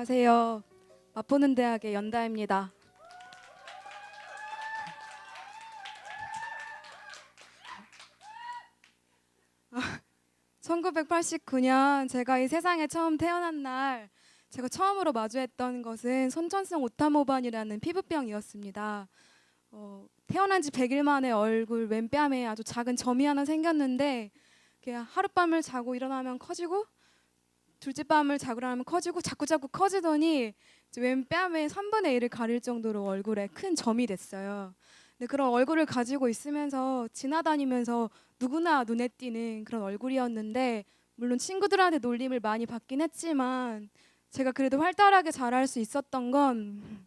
안녕하세요. 맛보는 대학의 연다입니다. 1989년 제가 이 세상에 처음 태어난 날 제가 처음으로 마주했던 것은 손천성 오타모반이라는 피부병이었습니다. 태어난 지 100일 만에 얼굴 왼뺨에 아주 작은 점이 하나 생겼는데 그냥 하룻밤을 자고 일어나면 커지고 둘째 밤을 자고 일어나면 커지고 자꾸 커지더니 이제 왼뺨의 3분의 1을 가릴 정도로 얼굴에 큰 점이 됐어요. 근데 그런 얼굴을 가지고 있으면서 지나다니면서 누구나 눈에 띄는 그런 얼굴이었는데 물론 친구들한테 놀림을 많이 받긴 했지만 제가 그래도 활달하게 자랄 수 있었던 건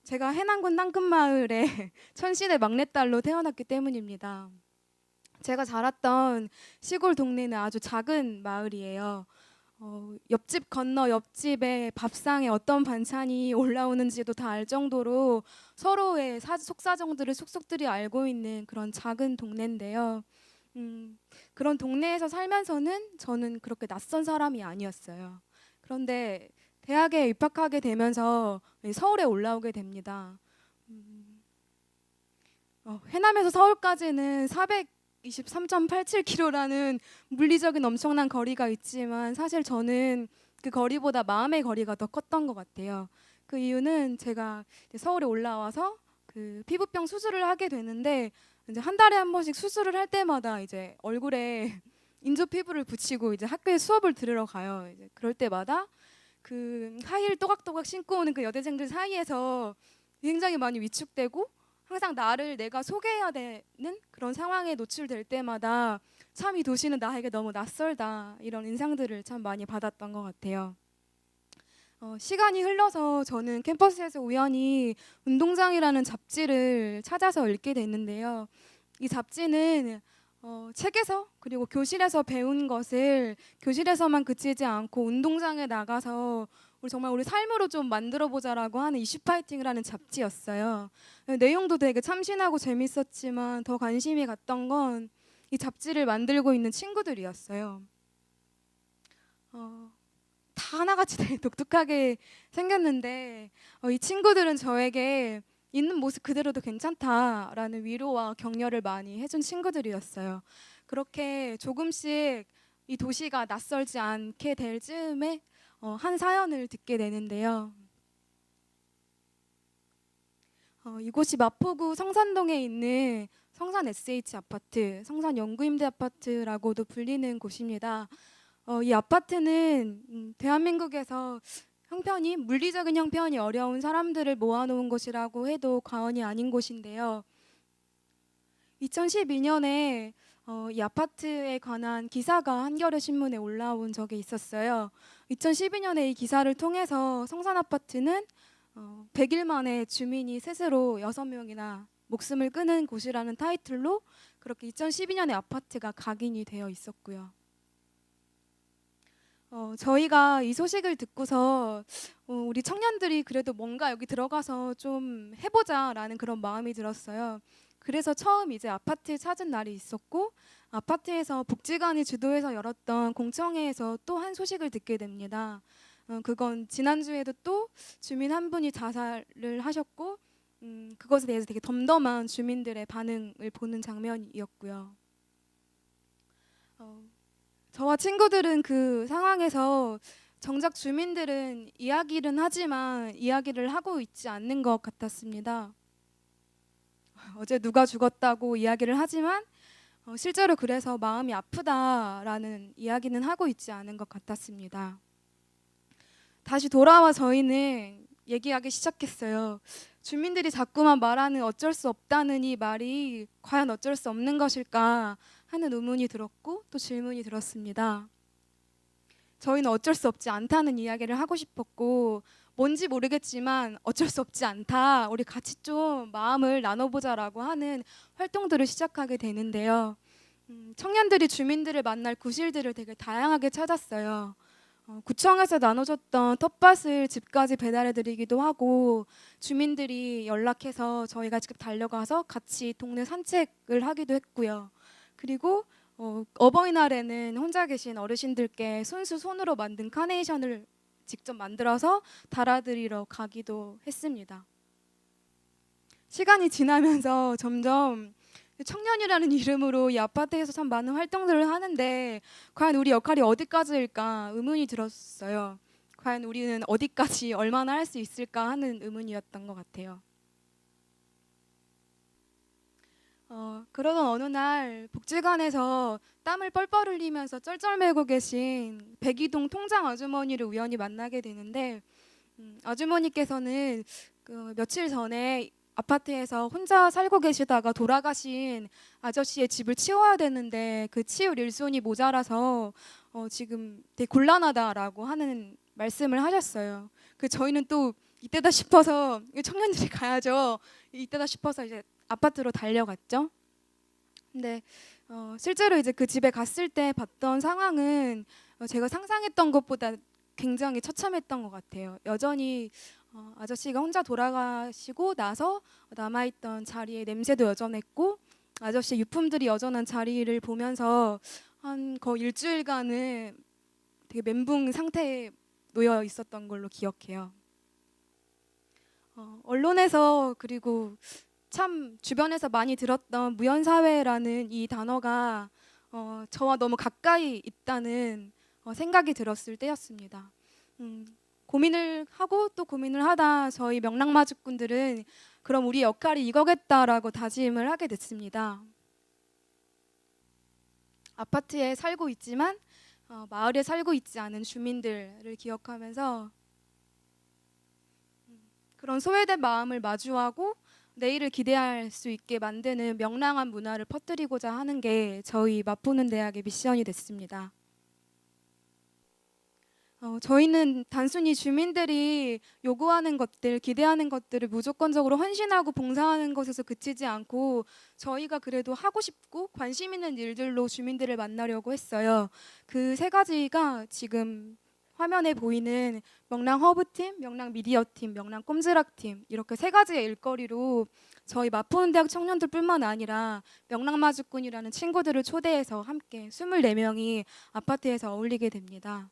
제가 해남군 땅끝마을에 천신의 막내딸로 태어났기 때문입니다. 제가 자랐던 시골 동네는 아주 작은 마을이에요. 옆집 건너 옆집에 밥상에 어떤 반찬이 올라오는지도 다 알 정도로 서로의 속사정들을 속속들이 알고 있는 그런 작은 동네인데요. 그런 동네에서 살면서는 저는 그렇게 낯선 사람이 아니었어요. 그런데 대학에 입학하게 되면서 서울에 올라오게 됩니다. 해남에서 서울까지는 423.87km라는 물리적인 엄청난 거리가 있지만 사실 저는 그 거리보다 마음의 거리가 더 컸던 것 같아요. 그 이유는 제가 서울에 올라와서 그 피부병 수술을 하게 되는데 이제 한 달에 한 번씩 수술을 할 때마다 이제 얼굴에 인조 피부를 붙이고 이제 학교에 수업을 들으러 가요. 이제 그럴 때마다 그 하이힐 또각또각 신고 오는 그 여대생들 사이에서 굉장히 많이 위축되고 항상 나를 내가 소개해야 되는 그런 상황에 노출될 때마다 참 이 도시는 나에게 너무 낯설다 이런 인상들을 참 많이 받았던 것 같아요. 시간이 흘러서 저는 캠퍼스에서 우연히 운동장이라는 잡지를 찾아서 읽게 됐는데요. 이 잡지는 책에서 그리고 교실에서 배운 것을 교실에서만 그치지 않고 운동장에 나가서 우리 삶으로 좀 만들어 보자라고 하는 이슈 파이팅을 하는 잡지였어요. 내용도 되게 참신하고 재밌었지만 더 관심이 갔던 건 이 잡지를 만들고 있는 친구들이었어요. 다 하나같이 되게 독특하게 생겼는데 이 친구들은 저에게 있는 모습 그대로도 괜찮다라는 위로와 격려를 많이 해준 친구들이었어요. 그렇게 조금씩 이 도시가 낯설지 않게 될 즈음에 한 사연을 듣게 되는데요. 이곳이 마포구 성산동에 있는 성산 SH 아파트, 성산 연구임대 아파트라고도 불리는 곳입니다. 이 아파트는 대한민국에서 물리적인 형편이 어려운 사람들을 모아놓은 곳이라고 해도 과언이 아닌 곳인데요. 2012년에 이 아파트에 관한 기사가 한겨레 신문에 올라온 적이 있었어요. 2012년에 이 기사를 통해서 성산 아파트는 100일 만에 주민이 스스로 6명이나 목숨을 끊은 곳이라는 타이틀로 그렇게 2012년에 아파트가 각인이 되어 있었고요. 저희가 이 소식을 듣고서 우리 청년들이 그래도 뭔가 여기 들어가서 좀 해보자라는 그런 마음이 들었어요. 그래서 처음 이제 아파트 찾은 날이 있었고 아파트에서 복지관이 주도해서 열었던 공청회에서 또 한 소식을 듣게 됩니다. 그건 지난주에도 또 주민 한 분이 자살을 하셨고 그것에 대해서 되게 덤덤한 주민들의 반응을 보는 장면이었고요. 저와 친구들은 그 상황에서 정작 주민들은 이야기는 하지만 이야기를 하고 있지 않는 것 같았습니다. 어제 누가 죽었다고 이야기를 하지만 실제로 그래서 마음이 아프다라는 이야기는 하고 있지 않은 것 같았습니다. 다시 돌아와 저희는 얘기하기 시작했어요. 주민들이 자꾸만 말하는 어쩔 수 없다는 이 말이 과연 어쩔 수 없는 것일까 하는 의문이 들었고 또 질문이 들었습니다. 저희는 어쩔 수 없지 않다는 이야기를 하고 싶었고 뭔지 모르겠지만 어쩔 수 없지 않다. 우리 같이 좀 마음을 나눠보자라고 하는 활동들을 시작하게 되는데요. 청년들이 주민들을 만날 구실들을 되게 다양하게 찾았어요. 구청에서 나눠줬던 텃밭을 집까지 배달해드리기도 하고 주민들이 연락해서 저희가 직접 달려가서 같이 동네 산책을 하기도 했고요. 그리고 어버이날에는 혼자 계신 어르신들께 손수 손으로 만든 카네이션을 직접 만들어서 달아드리러 가기도 했습니다. 시간이 지나면서 점점 청년이라는 이름으로 이 아파트에서 참 많은 활동들을 하는데 과연 우리 역할이 어디까지일까 의문이 들었어요. 과연 우리는 어디까지 얼마나 할 수 있을까 하는 의문이었던 것 같아요. 그러던 어느 날 복지관에서 땀을 뻘뻘 흘리면서 쩔쩔매고 계신 백이동 통장 아주머니를 우연히 만나게 되는데 아주머니께서는 그 며칠 전에 아파트에서 혼자 살고 계시다가 돌아가신 아저씨의 집을 치워야 되는데 그 치울 일손이 모자라서 지금 되게 곤란하다라고 하는 말씀을 하셨어요. 그 저희는 또 이때다 싶어서 청년들이 가야죠. 이때다 싶어서 이제 아파트로 달려갔죠. 근데 실제로 이제 그 집에 갔을 때 봤던 상황은 제가 상상했던 것보다 굉장히 처참했던 것 같아요. 여전히 아저씨가 혼자 돌아가시고 나서 남아있던 자리에 냄새도 여전했고 아저씨 유품들이 여전한 자리를 보면서 한 거의 일주일간은 되게 멘붕 상태에 놓여 있었던 걸로 기억해요. 언론에서 그리고 참 주변에서 많이 들었던 무연사회라는 이 단어가 저와 너무 가까이 있다는 생각이 들었을 때였습니다. 고민을 하고 또 고민을 하다 저희 명랑마주꾼들은 그럼 우리 역할이 이거겠다라고 다짐을 하게 됐습니다. 아파트에 살고 있지만 마을에 살고 있지 않은 주민들을 기억하면서 그런 소외된 마음을 마주하고 내일을 기대할 수 있게 만드는 명랑한 문화를 퍼뜨리고자 하는 게 저희 맛보는 대학의 미션이 됐습니다. 저희는 단순히 주민들이 요구하는 것들, 기대하는 것들을 무조건적으로 헌신하고 봉사하는 것에서 그치지 않고 저희가 그래도 하고 싶고 관심 있는 일들로 주민들을 만나려고 했어요. 그 세 가지가 지금 화면에 보이는 명랑 허브팀, 명랑 미디어팀, 명랑 꼼지락팀 이렇게 세 가지의 일거리로 저희 마포는 대학 청년들뿐만 아니라 명랑마주꾼이라는 친구들을 초대해서 함께 24명이 아파트에서 어울리게 됩니다.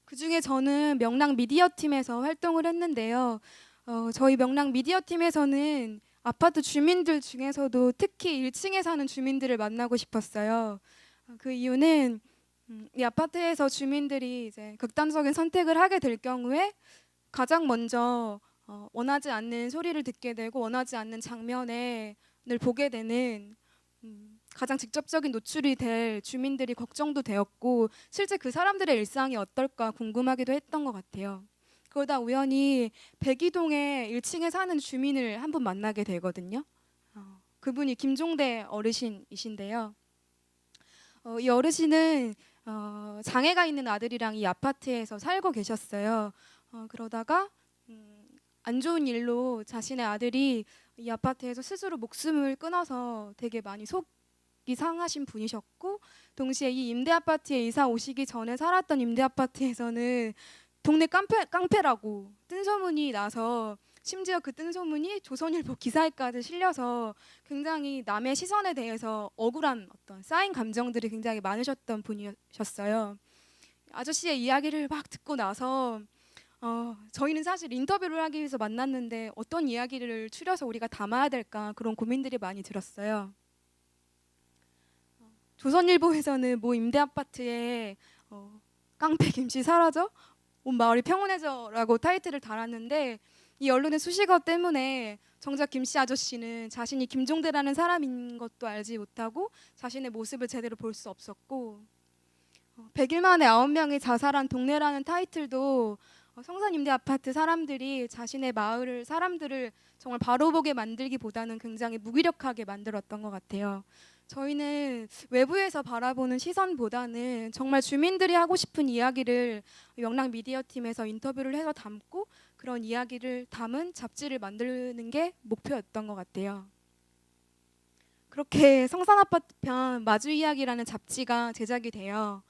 그중에 저는 명랑 미디어팀에서 활동을 했는데요. 저희 명랑 미디어팀에서는 아파트 주민들 중에서도 특히 1층에 사는 주민들을 만나고 싶었어요. 그 이유는 이 아파트에서 주민들이 이제 극단적인 선택을 하게 될 경우에 가장 먼저 원하지 않는 소리를 듣게 되고 원하지 않는 장면을 보게 되는 가장 직접적인 노출이 될 주민들이 걱정도 되었고 실제 그 사람들의 일상이 어떨까 궁금하기도 했던 것 같아요. 그러다 우연히 백이동의 1층에 사는 주민을 한 분 만나게 되거든요. 그분이 김종대 어르신이신데요. 이 어르신은 장애가 있는 아들이랑 이 아파트에서 살고 계셨어요. 그러다가 안 좋은 일로 자신의 아들이 이 아파트에서 스스로 목숨을 끊어서 되게 많이 속이 상하신 분이셨고 동시에 이 임대 아파트에 이사 오시기 전에 살았던 임대 아파트에서는 동네 깡패라고 뜬소문이 나서 심지어 그 뜬소문이 조선일보 기사에까지 실려서 굉장히 남의 시선에 대해서 억울한 어떤 쌓인 감정들이 굉장히 많으셨던 분이셨어요. 아저씨의 이야기를 막 듣고 나서 저희는 사실 인터뷰를 하기 위해서 만났는데 어떤 이야기를 추려서 우리가 담아야 될까 그런 고민들이 많이 들었어요. 조선일보에서는 모 임대 아파트에 깡패 김씨 사라져 온 마을이 평온해져라고 타이틀을 달았는데 이 언론의 수식어 때문에 정작 김씨 아저씨는 자신이 김종대라는 사람인 것도 알지 못하고 자신의 모습을 제대로 볼 수 없었고 100일 만에 9명이 자살한 동네라는 타이틀도 성산 임대 아파트 사람들이 자신의 마을을 사람들을 정말 바로 보게 만들기보다는 굉장히 무기력하게 만들었던 것 같아요. 저희는 외부에서 바라보는 시선보다는 정말 주민들이 하고 싶은 이야기를 명랑 미디어팀에서 인터뷰를 해서 담고 그런 이야기를 담은 잡지를 만드는 게 목표였던 것 같아요. 그렇게 성산아파트 편 마주 이야기라는 잡지가 제작이 돼요.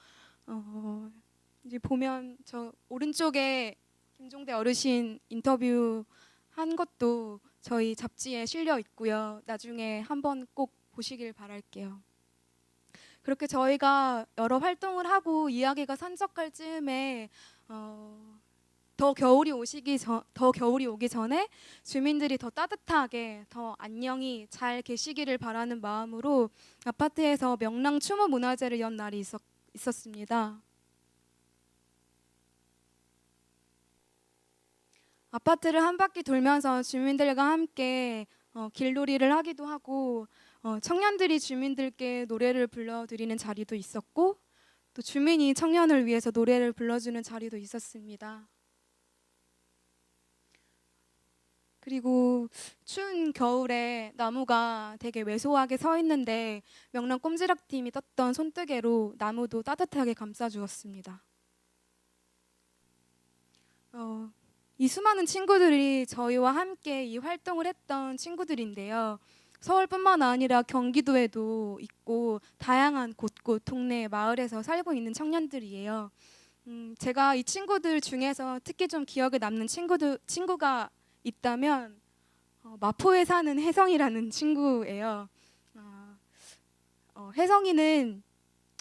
이제 보면 저 오른쪽에 김종대 어르신 인터뷰 한 것도 저희 잡지에 실려 있고요. 나중에 한번 꼭 보시길 바랄게요. 그렇게 저희가 여러 활동을 하고 이야기가 산적할 즈음에 더 겨울이 오기 전에 주민들이 더 따뜻하게 더 안녕히 잘 계시기를 바라는 마음으로 아파트에서 명랑 추모 문화제를 연 날이 있었습니다. 아파트를 한 바퀴 돌면서 주민들과 함께 길놀이를 하기도 하고 청년들이 주민들께 노래를 불러드리는 자리도 있었고 또 주민이 청년을 위해서 노래를 불러주는 자리도 있었습니다. 그리고 추운 겨울에 나무가 되게 왜소하게 서 있는데 명랑 꼼지락팀이 떴던 손뜨개로 나무도 따뜻하게 감싸주었습니다. 이 수많은 친구들이 저희와 함께 이 활동을 했던 친구들인데요. 서울뿐만 아니라 경기도에도 있고 다양한 곳곳 동네 마을에서 살고 있는 청년들이에요. 제가 이 친구들 중에서 특히 좀 기억에 남는 친구가 있다면 마포에 사는 혜성이라는 친구예요. 혜성이는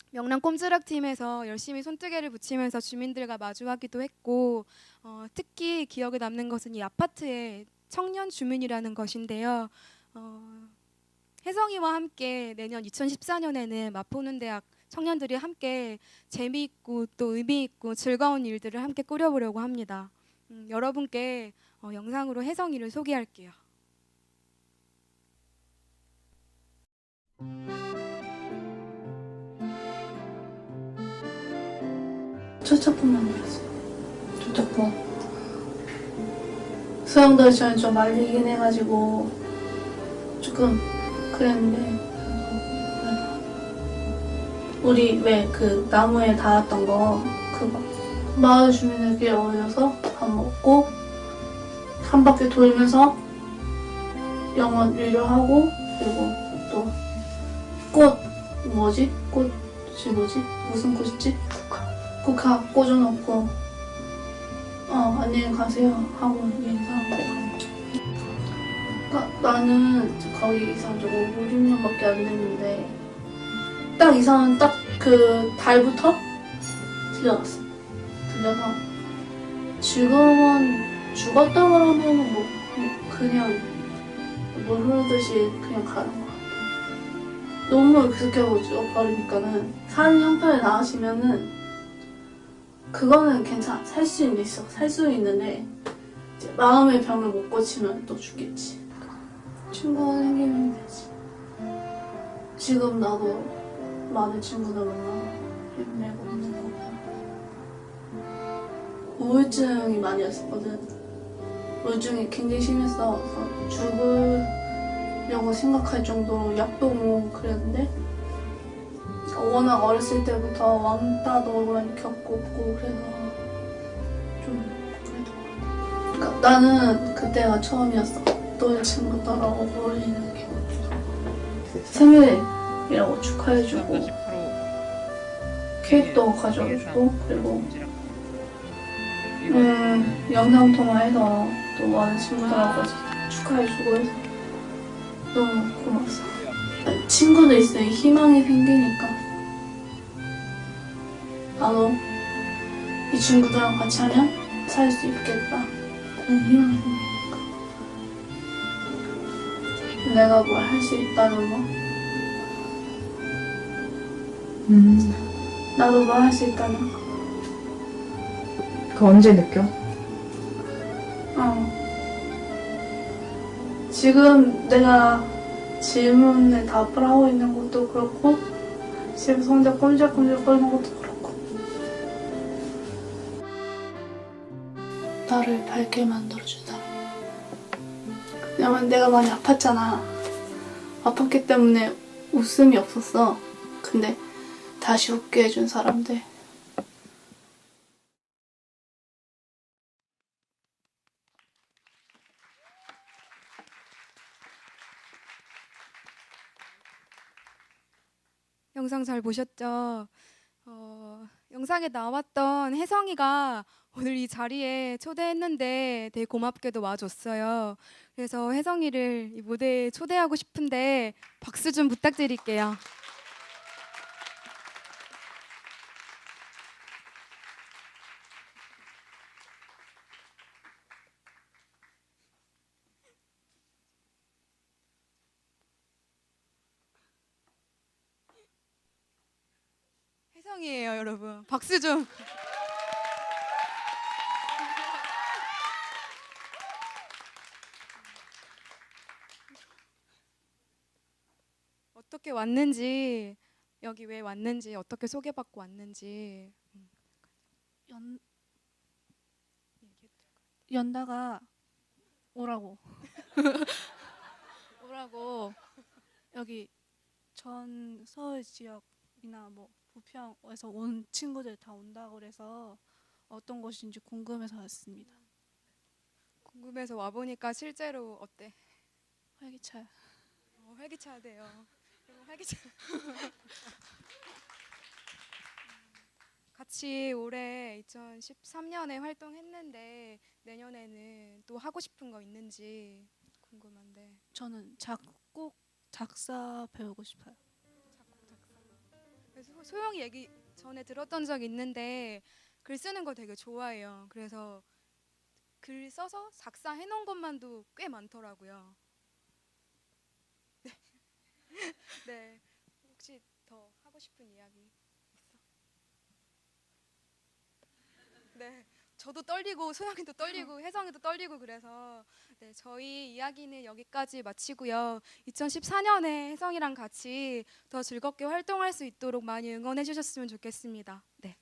명랑 꼼지락팀에서 열심히 손뜨개를 붙이면서 주민들과 마주하기도 했고 특히 기억에 남는 것은 이 아파트의 청년 주민이라는 것인데요. 혜성이와 함께 내년 2014년에는 마포는대학 청년들이 함께 재미있고 또 의미있고 즐거운 일들을 함께 꾸려보려고 합니다. 여러분께 영상으로 혜성이를 소개할게요. 첫 작품만 그렸어요. 첫 작품. 수영도 저는 좀 말리긴 해가지고 조금 그랬는데 우리 왜 그 나무에 닿았던 거 그거 마을 주민들끼리 어울려서 밥 먹고 한 바퀴 돌면서 영원 유료하고 그리고 또 꽃 뭐지? 꽃이 뭐지? 무슨 꽃이지? 국화 꽂아놓고 안녕히 가세요 하고 인사하고 그러니까 나는 거기 이사한 지 5, 6년밖에 안 됐는데 딱 이사한 딱 그 달부터 들려갔어. 들려서 지금은 죽었다 그러면 뭐 그냥 물 흐르듯이 그냥 가는 것 같아. 너무 익숙해져 버리니까는 사는 형편에 나가시면은 그거는 괜찮아. 살 수 있어. 살 수 있는데 이제 마음의 병을 못 고치면 또 죽겠지. 친구가 생기면 되지. 지금 나도 많은 친구들 만나고 힘내고 있는 거고. 우울증이 많이 왔었거든. 우울증이 굉장히 심했어. 죽으려고 생각할 정도로 약도 먹고 그랬는데 워낙 어렸을 때부터 왕따도 많이 겪었고 그래서 좀 그래도 그러니까 나는 그때가 처음이었어. 너의 친구 따라고 어울리는 게 생일이라고 축하해주고 케이크도 가져왔고 그리고 영상통화해서 또 많은 친구들하고 축하해주고 해서 너무 고마웠어. 친구도 있으니 희망이 생기니까 나도 이 친구들하고 같이 하면 살 수 있겠다. 희망이 생기니까 내가 뭘 할 수 있다는 거 나도 뭘 할 수 있다는 거 그거 언제 느껴? 지금 내가 질문에 답을 하고 있는 것도 그렇고 집에서 혼자 꼼질꼼질 거리는 것도 그렇고 나를 밝게 만들어준 사람. 왜냐면 내가 많이 아팠잖아. 아팠기 때문에 웃음이 없었어. 근데 다시 웃게 해준 사람들. 영상 잘 보셨죠? 영상에 나왔던 혜성이가 오늘 이 자리에 초대했는데 되게 고맙게도 와줬어요. 그래서 혜성이를 이 무대에 초대하고 싶은데 박수 좀 부탁드릴게요. 소영이에요, 여러분. 박수 좀. 어떻게 왔는지, 여기 왜 왔는지, 어떻게 소개받고 왔는지 연 얘기해도 될까요? 연다가 오라고 오라고 여기 전 서울 지역이나 뭐 부평에서 온 친구들 다 온다고 그래서 어떤 곳인지 궁금해서 왔습니다. 궁금해서 와보니까 실제로 어때? 활기차요. 활기차대요. 여러분 활기차. 같이 올해 2013년에 활동했는데 내년에는 또 하고 싶은 거 있는지 궁금한데. 저는 작곡 작사 배우고 싶어요. 그래서 소영이 얘기 전에 들었던 적 있는데 글 쓰는 거 되게 좋아해요. 그래서 글 써서 작사해 놓은 것만도 꽤 많더라고요. 네. 혹시 더 하고 싶은 이야기 있어? 네. 저도 떨리고 소영이도 떨리고 혜성이도 떨리고 그래서 네, 저희 이야기는 여기까지 마치고요. 2014년에 혜성이랑 같이 더 즐겁게 활동할 수 있도록 많이 응원해 주셨으면 좋겠습니다. 네.